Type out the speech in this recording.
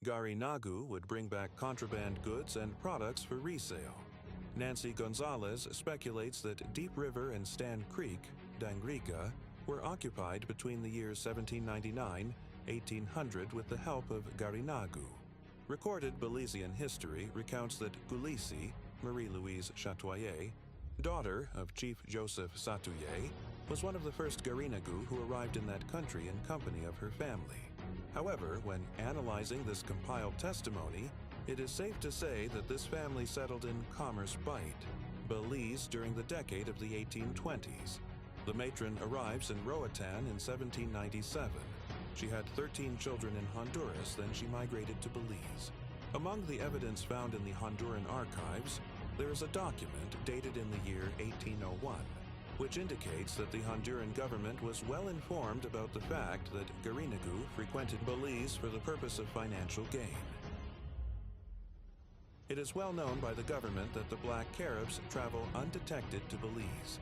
Garinagu would bring back contraband goods and products for resale. Nancy Gonzalez speculates that Deep River and Stan Creek, Dangriga, were occupied between the years 1799-1800 with the help of Garinagu. Recorded Belizean history recounts that Gulisi, Marie-Louise Chatuyé, daughter of Chief Joseph Chatuyé, was one of the first Garinagu who arrived in that country in company of her family. However, when analyzing this compiled testimony, it is safe to say that this family settled in Commerce Bight, Belize during the decade of the 1820s. The matron arrives in Roatan in 1797. She had 13 children in Honduras, then she migrated to Belize. Among the evidence found in the Honduran archives, there is a document dated in the year 1801, which indicates that the Honduran government was well informed about the fact that Garinagu frequented Belize for the purpose of financial gain. It is well known by the government that the Black Caribs travel undetected to Belize.